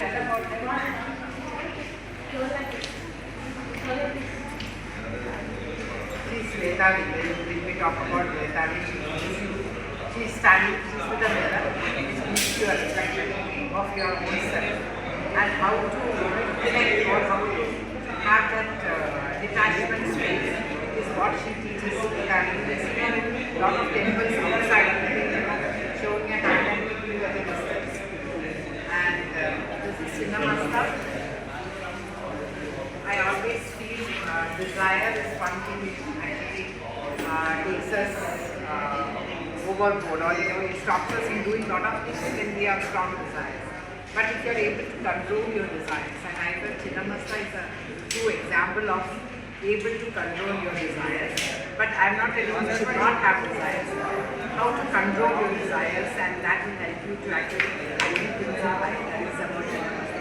tell about them? She's Vetali. When we talk about Vetali, she's standing, she's with a mirror, which gives you a reflection of your own self and how to connect or how to have that detachment space is what she teaches. That is, a lot of temples outside showing a hand and keeping you at a distance. And this is Chinnamasta. I always feel desire is one thing which actually takes us overboard, or it stops us in doing a lot of things when we have strong desires. But if you are able to control your desires, and I feel Chinnamasta is a true example of able to control your desires. But I am not telling you should not have desires. How to control your desires, and that will help you to actually achieve things in life. That is about Chinnamasta.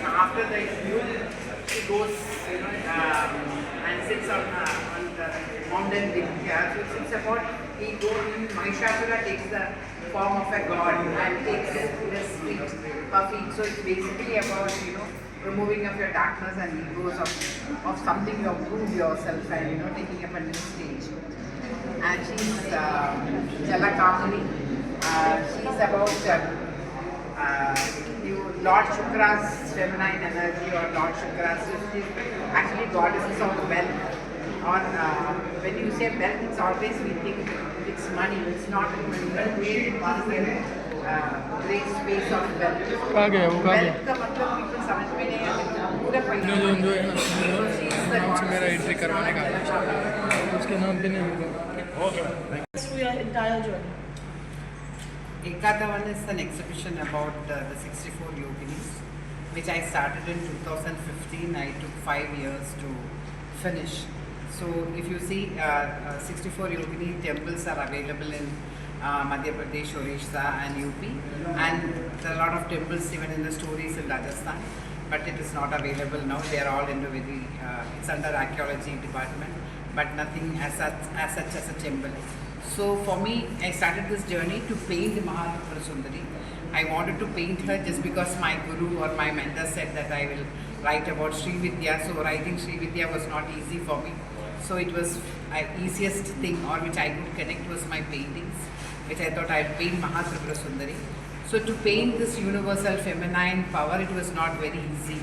After the interview, she goes, and sits on the mountain ring here. So it's about Mahishasura takes the form of a god and takes his feet, her feet. So it's basically about removing of your darkness and egos of something you have proved yourself and taking up a new stage. And she's Jalakamini. She's about Lord Shukra's feminine energy, or Lord Shukra's, actually goddesses of wealth. When you say wealth, it's always we think it's money. It's not money. But really one great space of wealth. Wealth का मतलब people समझ में नहीं आते. पूरे परिवार. जो है ना. मेरा एंट्री करवाने का. उसके नाम पे नहीं होगा. Okay. Through your entire journey. Ekadavan is an exhibition about the 64 yoginis, which I started in 2015. I took 5 years to finish. So if you see, 64 yogini temples are available in Madhya Pradesh, Orissa and UP, and there are a lot of temples even in the stories in Rajasthan, but it is not available now. They are all into it's under archaeology department, but nothing as such as a temple. So for me, I started this journey to paint Mahatripura Sundari. I wanted to paint her just because my guru or my mentor said that I will write about Sri Vidya. So writing Sri Vidya was not easy for me. So it was easiest thing, or which I could connect, was my paintings, which I thought I'd paint Mahatripura Sundari. So to paint this universal feminine power, it was not very easy.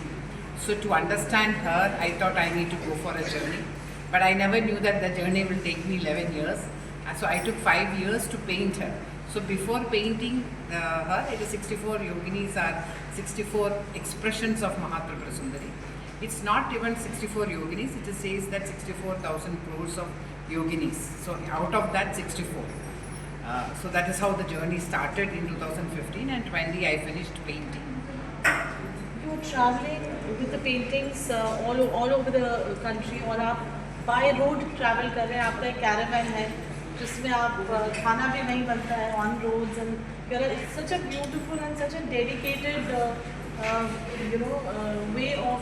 So to understand her, I thought I need to go for a journey. But I never knew that the journey will take me 11 years. So I took 5 years to paint her. So before painting her, it is 64 yoginis are 64 expressions of Mahatripura Sundari. It's not even 64 yoginis, it says that 64,000 crores of yoginis. So out of that 64. So that is how the journey started in 2015, and 20 I finished painting. You were traveling with the paintings all over the country, और आप by road travel कर रहे हैं. आपका एक caravan है जिसमें आप खाना भी नहीं बनता है on roads, and it's such a beautiful and such a dedicated way of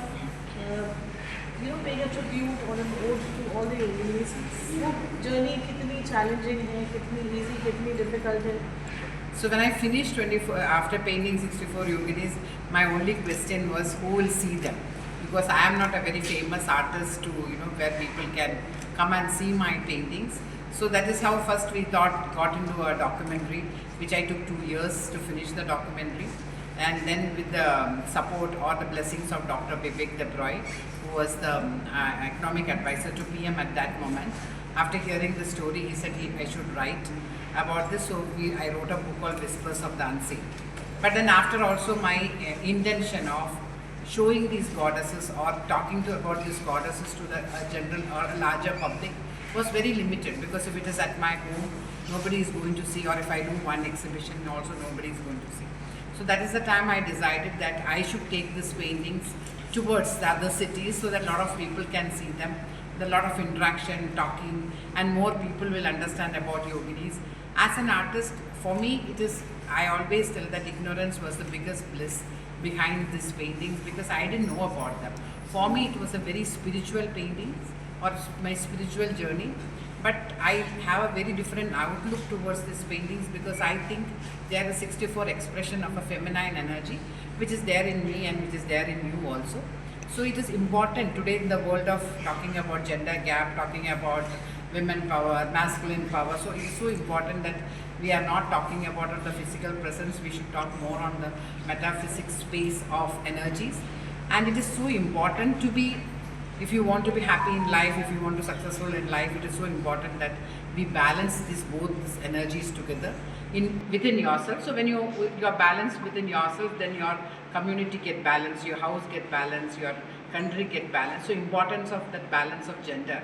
paying a tribute or an ode to all the yoginis. वो journey कितनी challenging है, कितनी easy, कितनी difficult है. So when I finished 24, after painting 64 yoginis, my only question was who will see them, because I am not a very famous artist to where people can come and see my paintings. So that is how first we got into a documentary, which I took 2 years to finish the documentary. And then with the support or the blessings of Dr. Bibek Debroy, who was the economic advisor to PM at that moment, after hearing the story, he said I should write about this. So I wrote a book called Whispers of the Unseen. But then after also my intention of showing these goddesses or talking about these goddesses to the general or a larger public was very limited, because if it is at my home, nobody is going to see, or if I do one exhibition, also nobody is going to see. So that is the time I decided that I should take these paintings towards the other cities so that a lot of people can see them. There are a lot of interaction, talking, and more people will understand about yoginis. As an artist, for me, I always tell that ignorance was the biggest bliss behind these paintings, because I didn't know about them. For me, it was a very spiritual paintings, or my spiritual journey, but I have a very different outlook towards these paintings because I think they are a 64 expression of a feminine energy, which is there in me and which is there in you also. So it is important today in the world of talking about gender gap, talking about women power, masculine power. So it is so important that we are not talking about the physical presence. We should talk more on the metaphysics space of energies. And it is so important to be, if you want to be happy in life, if you want to be successful in life, it is so important that we balance both these energies together within yourself. So when you're balanced within yourself, then your community get balanced, your house get balanced, your country get balanced. So importance of that balance of gender.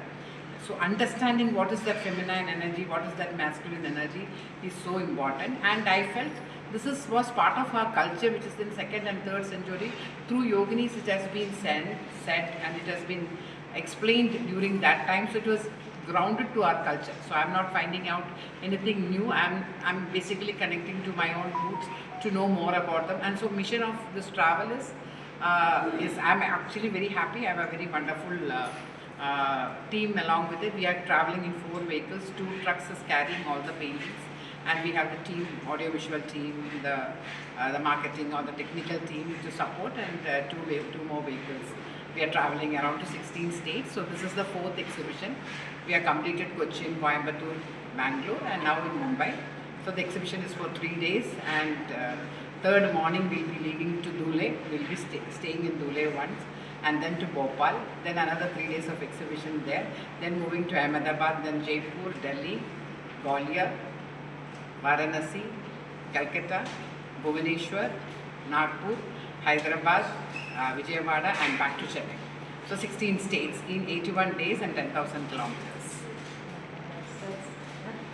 So understanding what is that feminine energy, what is that masculine energy is so important. And I felt was part of our culture, which is in 2nd and 3rd century. Through yoginis it has been said and it has been explained during that time. So it was grounded to our culture. So I'm not finding out anything new. I'm basically connecting to my own roots to know more about them. And so mission of this travel is I'm actually very happy. I have a very wonderful team along with it. We are traveling in 4 vehicles. 2 trucks is carrying all the paintings, and we have the team, audio-visual team, the marketing or the technical team to support, and 2 more vehicles. We are traveling around to 16 states. So this is the 4th exhibition. We have completed Cochin, Coimbatore, Bangalore, and now in Mumbai. So the exhibition is for 3 days, and 3rd morning we'll be leaving to Dhule. We'll be staying in Dhule once, and then to Bhopal, then another 3 days of exhibition there, then moving to Ahmedabad, then Jaipur, Delhi, Gwalior, Varanasi, Calcutta, Bhubaneswar, Nagpur, Hyderabad, Vijayawada, and back to Chennai. So 16 states in 81 days and 10,000 kilometers.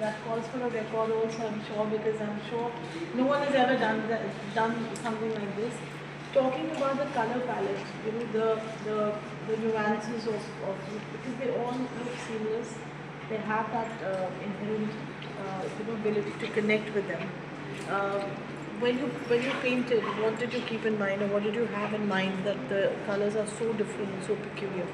That calls for a record also, I'm sure, because I'm sure no one has ever done something like this. Talking about the color palette, the nuances of because they all look seamless. They have that inherent ability to connect with them. When you painted, what did you keep in mind, or what did you have in mind that the colors are so different and so peculiar?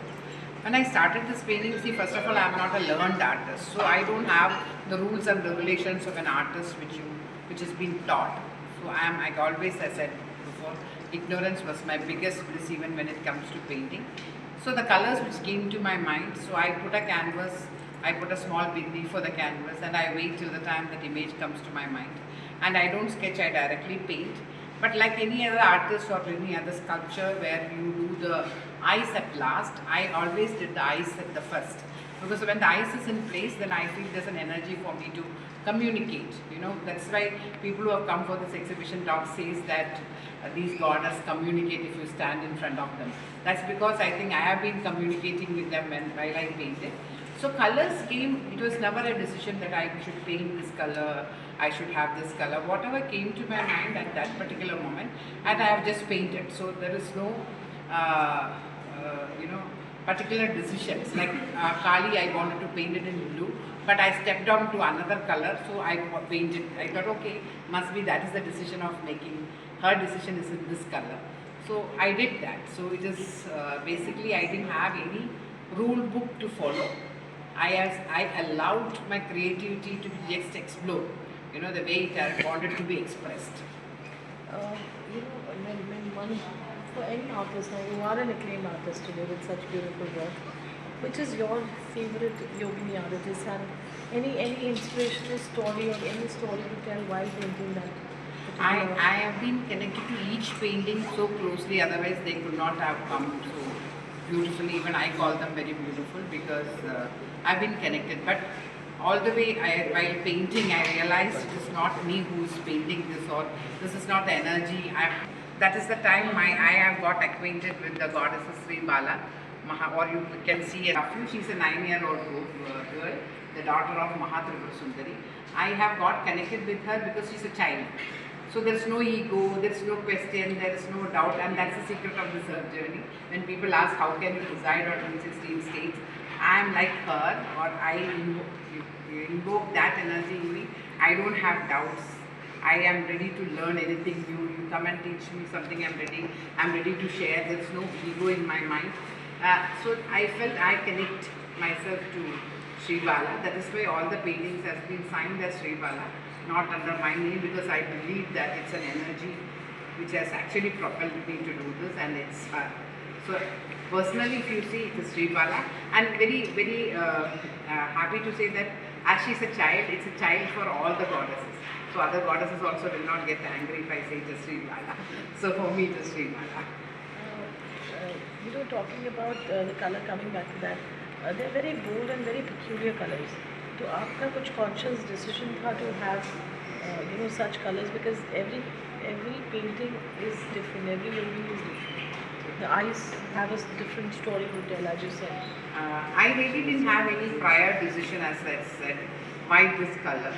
When I started this painting, see, first of all, I am not a learned artist, so I don't have the rules and regulations of an artist which has been taught. So I always, as I said before, ignorance was my biggest bliss even when it comes to painting. So the colors which came to my mind, so I put a canvas, I put a small bindi for the canvas, and I wait till the time that image comes to my mind. And I don't sketch, I directly paint. But like any other artist or any other sculpture where you do the eyes at last, I always did the eyes at the first. Because when the eyes is in place, then I feel there's an energy for me to communicate. That's why people who have come for this exhibition talk says that these goddess communicate if you stand in front of them. That's because I think I have been communicating with them while I painted. So colors came, it was never a decision that I should paint this color, I should have this color. Whatever came to my mind at that particular moment, and I have just painted. So there is no, particular decisions. Like Kali, I wanted to paint it in blue, but I stepped down to another color, so I painted. I thought, okay, must be that is the decision of making. Her decision is in this color. So I did that. So it is basically I didn't have any rule book to follow. I allowed my creativity to be just explored, the way it wanted to be expressed. For any artist, now you are an acclaimed artist today with such beautiful work, which is your favorite yogini artist, and any inspirational story or any story to tell while painting that? I have been connected to each painting so closely, otherwise they could not have come so beautifully. Even I call them very beautiful because I've been connected. But all the way while painting, I realized it is not me who is painting this, or this is not the energy. That is the time I have got acquainted with the goddess Sri Bala, or you can see a few. She's a 9-year-old girl, the daughter of Mahatripura Sundari. I have got connected with her because she's a child. So there's no ego, there's no question, there is no doubt, and that's the secret of this journey. When people ask how can you reside on 16 states, I am like her, or I invoke that energy in me. I don't have doubts. I am ready to learn anything new. You come and teach me something, I'm ready to share. There's no ego in my mind. So I felt I connect myself to Sri Bala. That is why all the paintings has been signed as Sri Bala, not under my name, because I believe that it's an energy which has actually propelled me to do this, and it's so personally, if you see, it is Sri Bala, and very happy to say that as she's a child, it's a child for all the goddesses. So other goddesses also will not get angry if I say it is Sri Bala. So for me, it is Sri Bala. Talking about the color, coming back to that, they're very bold and very peculiar colors. तो आपका कुछ conscious decision था to have such colors, because every painting is different, every painting is different. The eyes have a different story to tell, as you said. I really didn't have any prior decision, as I said, why this color.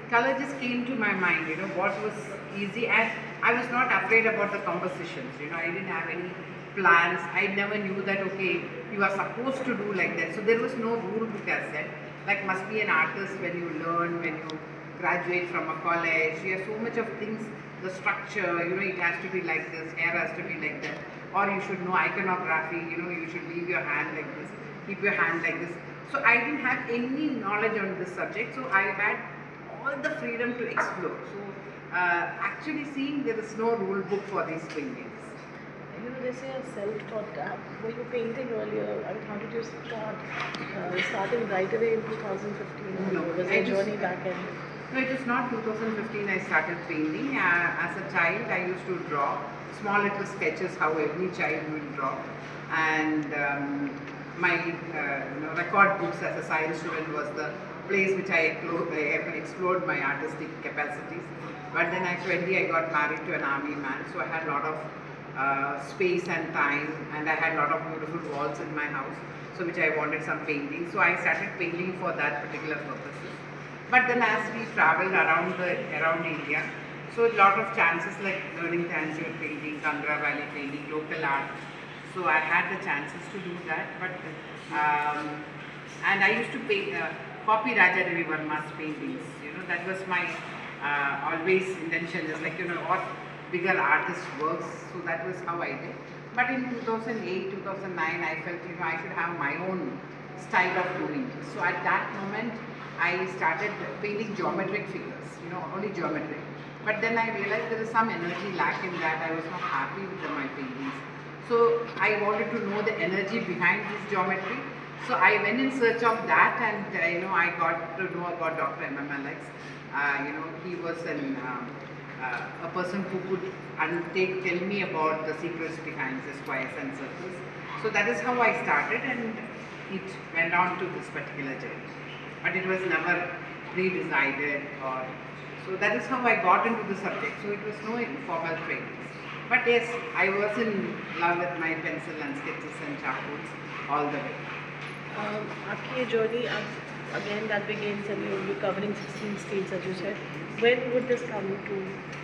Color just came to my mind, what was easy, and I was not afraid about the compositions, I didn't have any plans. I never knew that, okay, you are supposed to do like that. So there was no rule book as said, like must be an artist when you learn, when you graduate from a college, you have so much of things, the structure, it has to be like this, hair has to be like that, or you should know iconography, you should leave your hand like this, keep your hand like this. So I didn't have any knowledge on this subject, so I had all the freedom to explore. So actually seeing there is no rule book for these paintings. They say a self-taught. Were you painting earlier? I mean, how did you start? Starting right away in 2015? No, Was your journey back end? No, it was not 2015 I started painting. As a child, I used to draw small little sketches, how every child will draw. And my record books as a science student was the place which I explored my artistic capacities. But then at 20, I got married to an army man, so I had a lot of space and time, and I had a lot of beautiful walls in my house, so which I wanted some painting. So I started painting for that particular purpose. But then as we traveled around India, so a lot of chances like learning Tanjore painting, Kandra Valley painting, local art. So I had the chances to do that. But and I used to copy Raja Devi Verma's paintings. That was my always intention. Just like what bigger artist works. So that was how I did. But in 2008, 2009, I felt I should have my own style of doing it. So at that moment, I started painting geometric figures, only geometry. But then I realized there is some energy lack in that. I was not happy with my paintings. So I wanted to know the energy behind this geometry. So I went in search of that, and I got to know about Dr. M.M. Alex. He was a person who could tell me about the secrets behind the squares and circles. So that is how I started, and it went on to this particular journey. But it was never pre-decided, or so that is how I got into the subject. So it was no informal training. But yes, I was in love with my pencil and sketches and charcoals all the way. Your journey again that begins, and you're covering 16 states, as you said. When would this come to?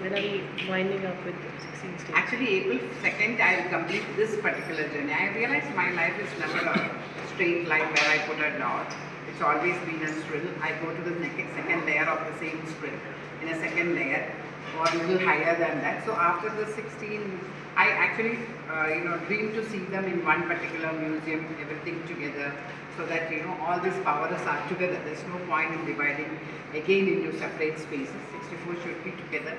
When are we winding up with 16 states? Actually, April 2nd, I will complete this particular journey. I realized my life is never a straight line where I put a dot. It's always been a thrill. I go to the second layer of the same sprint in a second layer, or a little higher than that. So after the 16, I actually dream to see them in one particular museum, everything together, so that all these powers are together. There's no point in dividing again into separate spaces. 64 should be together,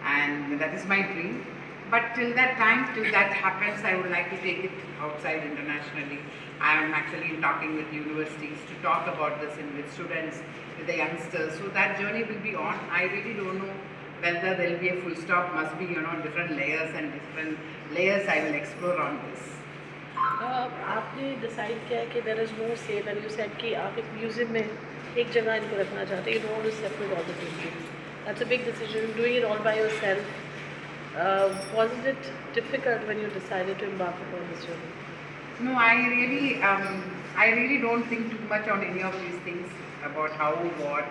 and that is my dream. But till that time, till that happens, I would like to take it outside internationally. I am actually talking with universities to talk about this with students, with the youngsters. So that journey will be on. I really don't know whether there will be a full stop. Must be different layers, and different layers I will explore on this. आपने decide किया कि there is no sale, and you said कि आप एक museum में एक जगह इनको रखना चाहते हैं. You don't want to separate all the paintings. That's a big decision, doing it all by yourself. Wasn't it difficult when you decided to embark upon this journey? No, I really don't think too much on any of these things about how, what,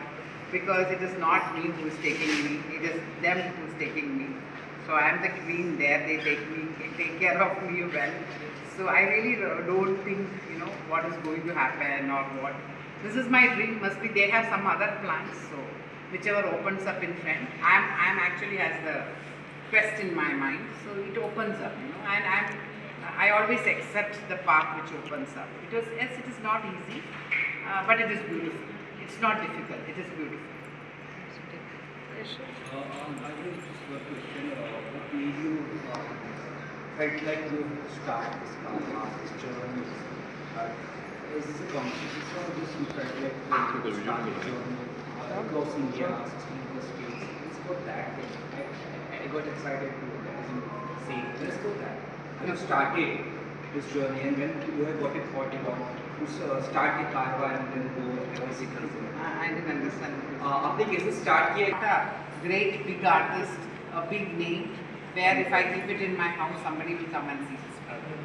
because it is not me who is taking me, it is them who is taking me. So I am the queen there, they take care of me well. So I really don't think, what is going to happen or what. This is my dream, must be they have some other plans, so whichever opens up in front. I am actually has the quest in my mind, so it opens up, and I always accept the path which opens up. Yes, it is not easy, but it is beautiful. It's not difficult. It is beautiful. I will just one question. What made you felt like you start this journey? Is this a conscious or just you felt like you start the journey across India, 16 plus states? Let's go that way. I got excited to say, let's go that. When you started this journey and when you have got it thought about to start the Carva and then go every I didn't understand. आपने कैसे start किया? A great big artist, a big name, where if I keep it in my house, somebody will come and see this product.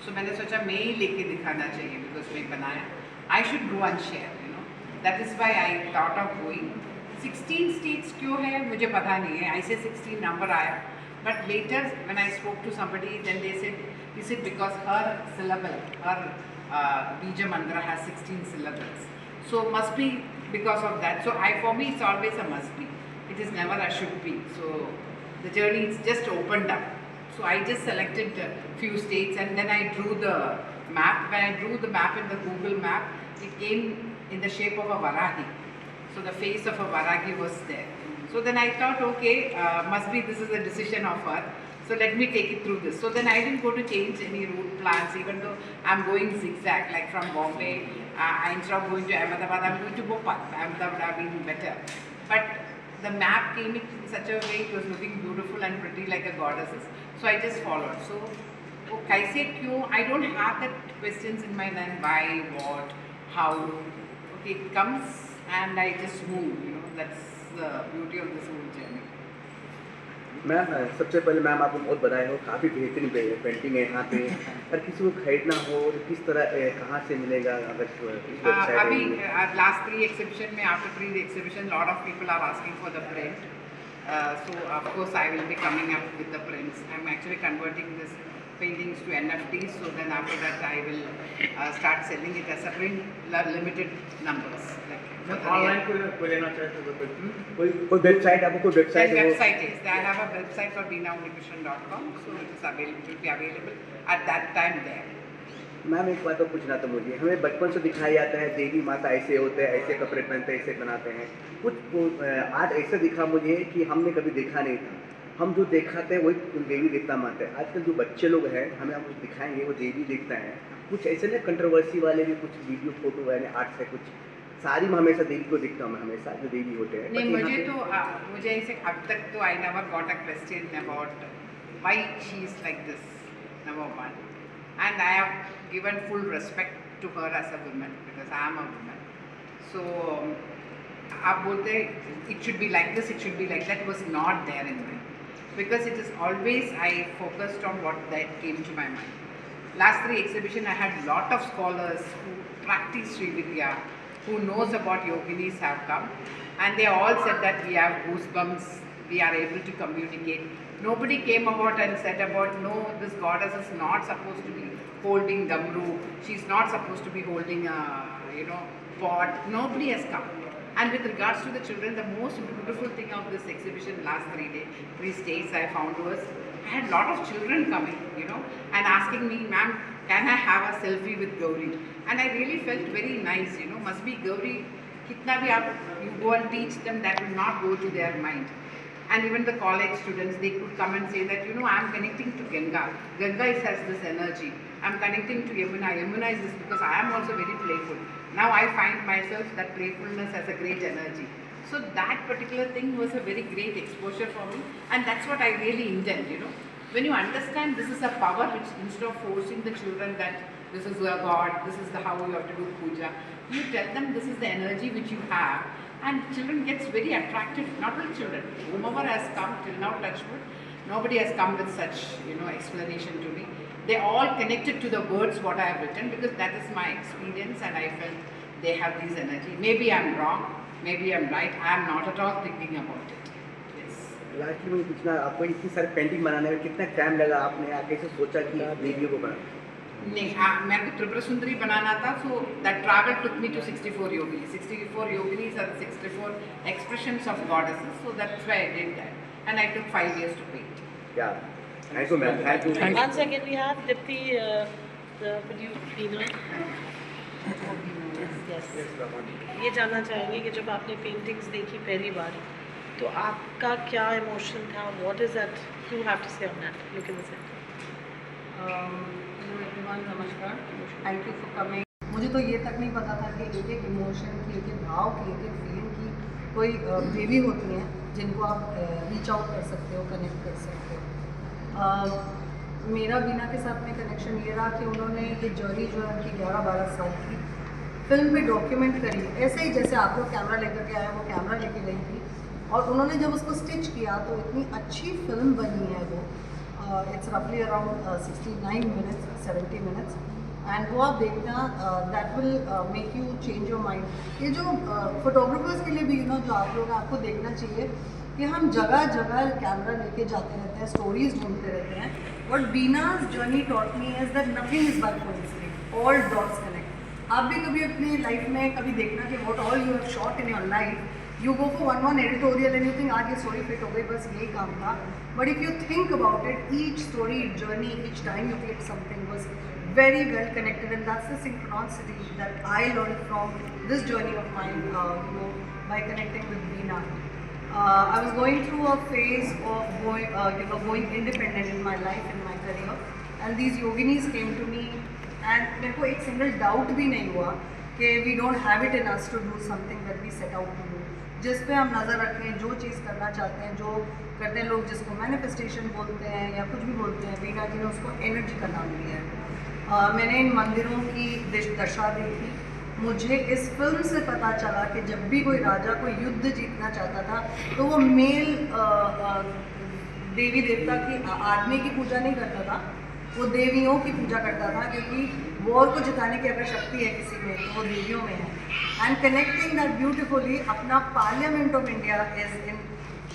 So मैंने सोचा मैं ही लेके दिखाना चाहिए because मैं बनाया. I should go and share, you know. That is why I thought of going. 16 states क्यों है मुझे पता नहीं है. I say 16 number आया. But later when I spoke to somebody, then they said, is it because her syllable, her Bija Mantra has 16 syllables. So must be because of that. So for me it's always a must be. It is never a should be. So the journey is just opened up. So I just selected a few states and then I drew the map. When I drew the map in the Google map, it came in the shape of a Varahi. So the face of a Varahi was there. So then I thought, okay, must be this is a decision of her. So let me take it through this. So then I didn't go to change any route plans, even though I'm going zigzag, like from Bombay. Instead of going to Ahmedabad, I'm going to Bhopal. Ahmedabad would have been better. But the map came in such a way, it was looking beautiful and pretty like a goddess. So I just followed. So, kaise kyun? I don't have that questions in my mind. Why, what, how? Okay, it comes and I just move. You know, that's the beauty of this whole journey. Ma'am सबसे पहले ma'am आपको बहुत बधाई हो, काफ़ी बेहतरीन painting है यहाँ पे. अगर किसी को खरीदना हो तो किस तरह कहाँ से मिलेगा? अगर अभी last 3 exhibition में, after 3 exhibition, lot of people are asking for the print. So of course I will be coming up with the prints. I'm actually converting this paintings to NFTs. So then after that I will start selling it as a print, limited numbers. Like online कोई लेना चाहे तो कोई website, आपको कोई Then website website is. I have a website for beenaunikrishnan.com. So it is available. It will be available at that time there. Ma'am एक बात और पूछना था मुझे. हमें बचपन से दिखाया जाता है देवी माता ऐसे होते हैं, ऐसे कपड़े पहनते हैं, ऐसे बनाते हैं. कुछ आज ऐसा दिखा मुझे कि हमने कभी देखा नहीं था. हम जो दिखाते हैं वही देवी देवता मानते हैं. आजकल जो बच्चे लोग हैं, हमें हम कुछ दिखाएंगे वो देवी देखता है. कुछ ऐसे ना कंट्रोवर्सी वाले भी कुछ वीडियो फोटो यानी आर्ट से कुछ सारी में हमेशा देवी को दिखता हूँ मैं, हमेशा जो देवी होते हैं. नहीं, मुझे ऐसे अब तक तो I never got a question about why she is like this, number one. And I have given full respect to her as a woman because I am a woman. So आप बोलते it should be like this, it should be like that, was not there in my, because it is always I focused on what that came to my mind. Last 3 exhibition I had lot of scholars who practice Sri Vidya, who knows about yoginis have come, and they all said that we have goosebumps, we are able to communicate. Nobody came about and said about no, this goddess is not supposed to be holding damru, she's not supposed to be holding a pot. Nobody has come. And with regards to the children, the most beautiful thing of this exhibition last 3 states I found was I had a lot of children coming, and asking me, ma'am, can I have a selfie with Gauri? And I really felt very nice, must be Gauri, kitna bhi you go and teach them, that will not go to their mind. And even the college students, they could come and say that, I am connecting to Ganga. Ganga has this energy. I am connecting to Yamuna. Yamuna is this because I am also very playful. Now I find myself that playfulness has a great energy. So that particular thing was a very great exposure for me, and that's what I really intend, When you understand this is a power which, instead of forcing the children that this is a god, this is how you have to do puja, you tell them this is the energy which you have, and children gets very attracted. Not only children, whomever has come till now, touchwood, nobody has come with such, explanation to me. They all connected to the words what I have written, because that is my experience, and I felt they have this energy. Maybe I'm wrong, maybe I'm right. I am not at all thinking about it. Yes. Last में पूछना, आपको इतनी सारी painting बनाने में कितना time लगा? आपने कैसे सोचा कि देवियों को बनाना? नहीं, मेरे को त्रिपुरा सुंदरी बनाना था. So that travel took me to 64 yoginis. 64 yoginis are 64 expressions of goddesses. So that's why I did that, and I took 5 years to paint. क्या Thank you, ma'am. Thank you. One second, we have Dipti, the producer. Yes. ये जानना चाहेंगे कि जब आपने paintings देखी पहली बार तो आपका क्या इमोशन था? What is that you have to say on that? Look in the center. Hello everyone, नमस्कार. Thank you for coming. मुझे तो ये तक नहीं पता था कि एक एक इमोशन की, एक एक भाव की, एक एक फीलिंग की कोई देवी होती हैं जिनको आप रीच आउट कर सकते हो, कनेक्ट कर सकते हो. मेरा बीना के साथ में कनेक्शन ये रहा कि उन्होंने ये जर्नी जो है उनकी 11-12 साल की फिल्म में डॉक्यूमेंट करी, ऐसे ही जैसे आप लोग कैमरा लेकर के आए वो कैमरा लेके गई थी और उन्होंने जब उसको स्टिच किया तो इतनी अच्छी फिल्म बनी है वो. इट्स रफली अराउंड 69 मिनट्स, 70 मिनट्स, एंड वो आप देखना that will make you change your mind. ये जो फोटोग्राफर्स के लिए भी जो आप लोग आपको देखना चाहिए कि हम जगह जगह कैमरा लेके जाते रहते हैं, स्टोरीज ढूंढते रहते हैं. What Beena's journey taught me is that nothing is by coincidence, all dots connect. आप भी कभी अपनी लाइफ में कभी देखना कि what all you have shot in your life, you go for one editorial and you think आज ये स्टोरी फिट हो गई, बस यही काम था. But if you think about it, each story, journey, each time you click something was very well connected, and that's the synchronicity that I learned from this journey of mine, by connecting with Veena. I was going through a phase of going independent in my life, in my career, and these yoginis came to me, and मेरे को एक single doubt भी नहीं हुआ कि we don't have it in us to do something that we set out to do. जिस पे हम नज़र रखें, जो चीज़ करना चाहते हैं, जो करते हैं लोग, जिसको मैनिफेस्टेशन बोलते हैं या कुछ भी बोलते हैं, वीना जी ने उसको एनर्जी का नाम दिया है. मैंने इन मंदिरों की दशा देखी. मुझे इस फिल्म से पता चला कि जब भी कोई राजा कोई युद्ध जीतना चाहता था तो वो मेल देवी देवता की, आदमी की पूजा नहीं करता था, वो देवियों की पूजा करता था, क्योंकि वॉर को जिताने की अगर शक्ति है किसी में तो वो देवियों में है. एंड कनेक्टिंग दैट ब्यूटिफुली, अपना parliament of India is in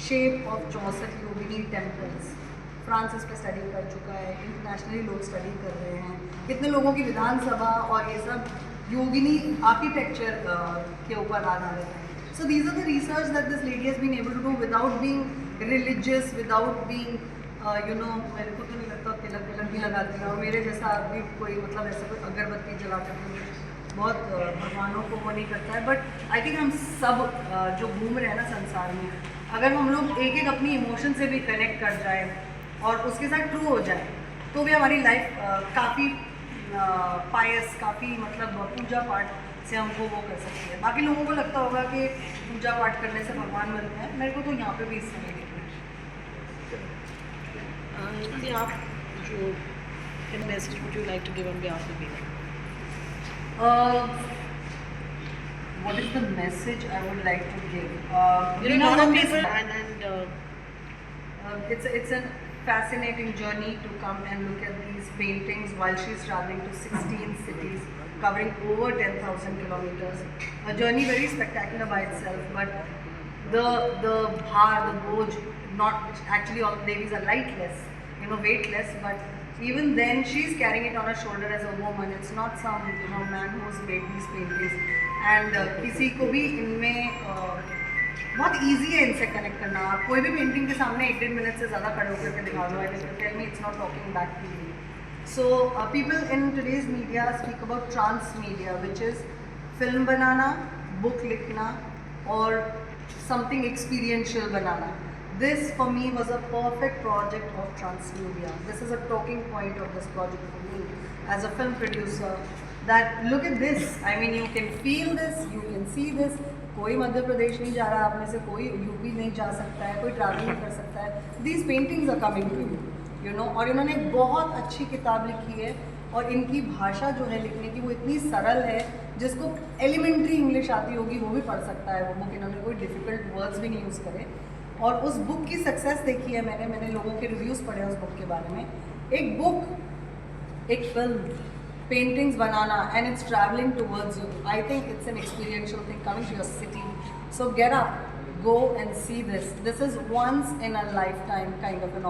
shape of 64 Yogini temples. France इस पर स्टडी कर चुका है, इंटरनेशनली लोग स्टडी कर रहे हैं, कितने लोगों की विधानसभा और ये सब योगिनी आर्किटेक्चर के ऊपर आधारित है. So these are the research that this lady has been able to do without being religious, without being मेरे को तो नहीं लगता तिलक विलक भी लगाती है, और मेरे जैसा आदमी कोई मतलब ऐसा कोई अगरबत्ती जला करके बहुत भगवानों को वो नहीं करता है. बट आई थिंक हम सब जो घूम रहे हैं ना संसार में, अगर हम लोग एक एक अपनी इमोशन से भी कनेक्ट कर जाए और उसके साथ ट्रू हो जाए तो भी हमारी लाइफ काफ़ी पायस, काफ़ी मतलब पूजा पाठ से हमको वो कर सकती है. बाकी लोगों को लगता होगा कि पूजा पाठ करने से भगवान मिलते हैं, मेरे को तो यहाँ पे भी इससे नहीं दिख रहा है. आप जो message would you like to give on behalf of Veena? What is the message I would like to give? lot of people and it's a fascinating journey to come and look at these paintings while she's traveling to 16 cities, covering over 10,000 kilometers. A journey very spectacular by itself, but the bhar, the boj, not actually all devis are lightless, weightless, but even then she's carrying it on her shoulder as a woman. It's not some man who's made these paintings. And किसी को भी इनमें बहुत easy है इनसे connect करना. आप कोई भी पेंटिंग के सामने 1-1.5 मिनट से ज़्यादा खड़े होकर के दिखा दो, I tell me it's not talking back to you. So people in today's media speak about trans media, which is film बनाना, बुक लिखना और समथिंग एक्सपीरियंशियल बनाना. This for me was a perfect project of transmedia. This is a talking point of this project for me as a film producer. That look at this. I mean, you can feel this, you can see this. कोई मध्य प्रदेश नहीं जा रहा, आप में से कोई UP नहीं जा सकता है, कोई ट्रैवल नहीं कर सकता है. These paintings are coming to you, और इन्होंने एक बहुत अच्छी किताब लिखी है और इनकी भाषा जो है लिखने की वो इतनी सरल है, जिसको एलिमेंट्री इंग्लिश आती होगी वो भी पढ़ सकता है वो बुक. इन्होंने कोई डिफ़िकल्ट वर्ड्स भी नहीं यूज़ करे. और उस बुक की सक्सेस देखी है मैंने लोगों के रिव्यूज़ पढ़े उस बुक के बारे में. एक बुक, एक फिल्म, पेंटिंग्स बनाना, and it's travelling towards you. I think it's an experiential thing coming to your city. So get up, go and see this. This is once in a lifetime kind of an